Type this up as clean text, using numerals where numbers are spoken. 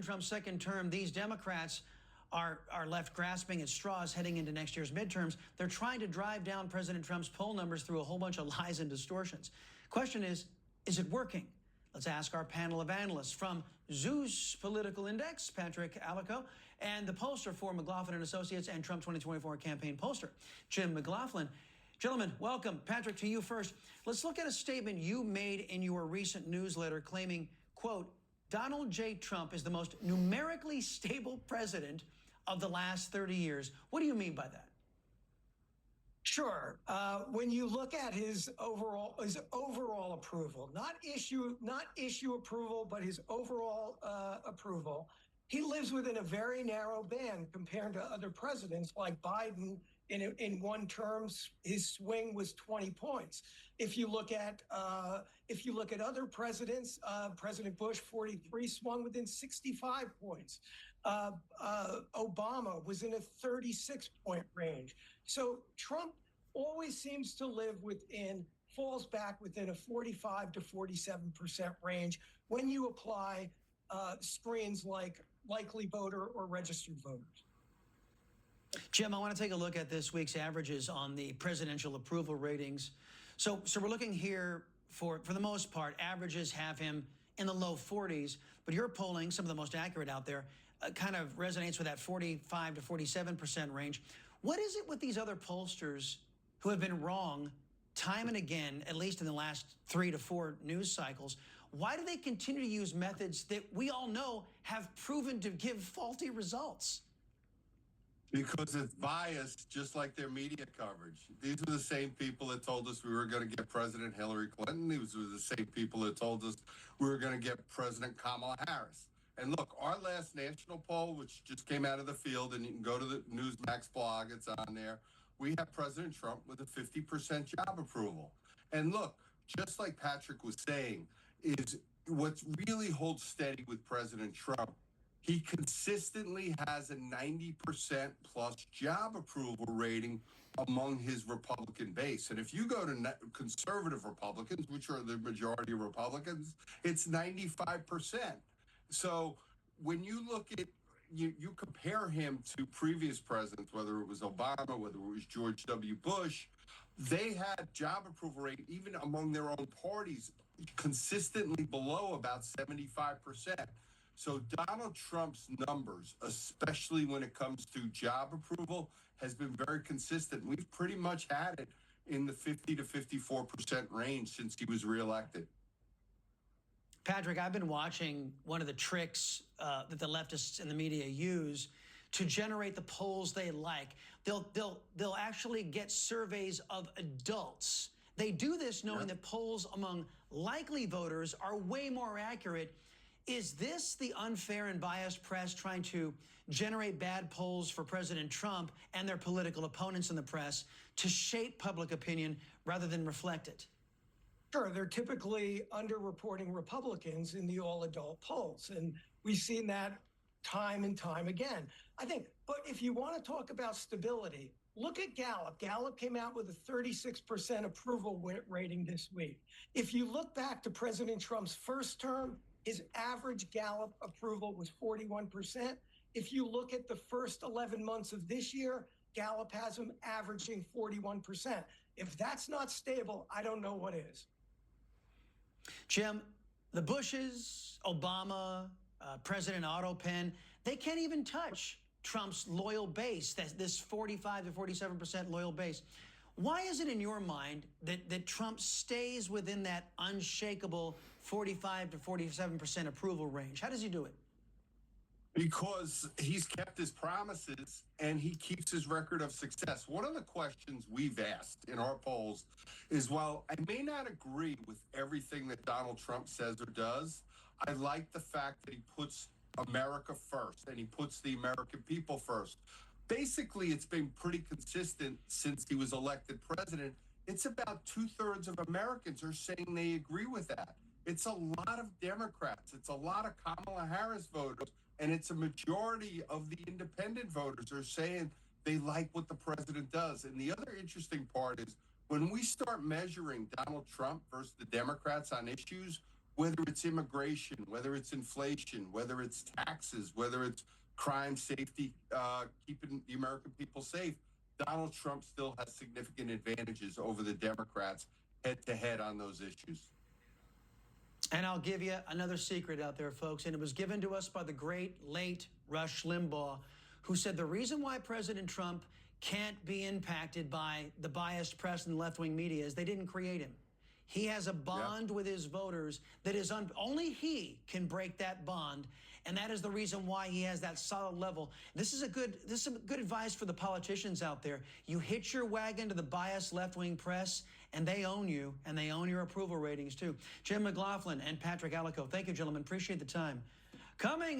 Trump's second term, these Democrats are left grasping at straws heading into next year's midterms. They're trying to drive down President Trump's poll numbers through a whole bunch of lies and distortions. Question is it working? Let's ask our panel of analysts from Zeus Political Index, Patrick Allocco, and the pollster for McLaughlin and Associates and Trump 2024 campaign pollster, Jim McLaughlin. Gentlemen, welcome. Patrick, to you first. Let's look at a statement you made in your recent newsletter claiming, quote, Donald J. Trump is the most numerically stable president of the last 30 years. What do you mean by that? Sure. When you look at his overall approval, not issue approval, but his overall approval, he lives within a very narrow band compared to other presidents like Biden. In one term, his swing was 20 points. If you look at other presidents, President Bush, 43, swung within 65 points. Obama was in a 36-point range. So Trump always seems to falls back within a 45 to 47% range when you apply screens like likely voter or registered voters. Jim, I want to take a look at this week's averages on the presidential approval ratings. So we're looking here for the most part, averages have him in the low 40s, but your polling, some of the most accurate out there, kind of resonates with that 45 to 47% range. What is it with these other pollsters who have been wrong time and again, at least in the last 3 to 4 news cycles? Why do they continue to use methods that we all know have proven to give faulty results? Because it's biased, just like their media coverage. These were the same people that told us we were going to get President Hillary Clinton. These were the same people that told us we were going to get President Kamala Harris. And look, our last national poll, which just came out of the field, and you can go to the NEWSMAX blog, it's on there, we have President Trump with a 50% job approval. And look, just like Patrick was saying, is what really holds steady with President Trump, he consistently has a 90% plus job approval rating among his Republican base. And if you go to conservative Republicans, which are the majority of Republicans, it's 95%. So when you look at, you compare him to previous presidents, whether it was Obama, whether it was George W. Bush, they had job approval rate, even among their own parties, consistently below about 75%. So Donald Trump's numbers, especially when it comes to job approval, has been very consistent. We've pretty much had it in the 50 to 54% range since he was reelected. Patrick, I've been watching one of the tricks that the leftists in the media use to generate the polls they like. They'll actually get surveys of adults. They do this knowing that polls among likely voters are way more accurate. Is this the unfair and biased press trying to generate bad polls for President Trump and their political opponents in the press to shape public opinion rather than reflect it? Sure, they're typically underreporting Republicans in the all-adult polls, and we've seen that time and time again. But if you want to talk about stability, look at Gallup. Gallup came out with a 36% approval rating this week. If you look back to President Trump's first term, his average Gallup approval was 41%. If you look at the first 11 months of this year, Gallup has him averaging 41%. If that's not stable, I don't know what is. Jim, the Bushes, Obama, President Otto Penn, they can't even touch Trump's loyal base, this 45 to 47% loyal base. Why is it in your mind that Trump stays within that unshakable 45 to 47% approval range? How does he do it? Because he's kept his promises and he keeps his record of success. One of the questions we've asked in our polls is, while I may not agree with everything that Donald Trump says or does, I like the fact that he puts America first and he puts the American people first. Basically, it's been pretty consistent since he was elected president. It's about 2/3 of Americans are saying they agree with that. It's a lot of Democrats. It's a lot of Kamala Harris voters. And it's a majority of the independent voters are saying they like what the president does. And the other interesting part is when we start measuring Donald Trump versus the Democrats on issues, whether it's immigration, whether it's inflation, whether it's taxes, whether it's crime, safety, keeping the American people safe, Donald Trump still has significant advantages over the Democrats head to head on those issues. And I'll give you another secret out there, folks, and it was given to us by the great late Rush Limbaugh, who said the reason why President Trump can't be impacted by the biased press and left-wing media is they didn't create him. He has a bond with his voters that is only he can break that bond, and that is the reason why he has that solid level. This is some good advice for the politicians out there. You hitch your wagon to the biased left-wing press, and they own you, and they own your approval ratings too. Jim McLaughlin and Patrick Allocco, thank you, gentlemen. Appreciate the time. Coming up.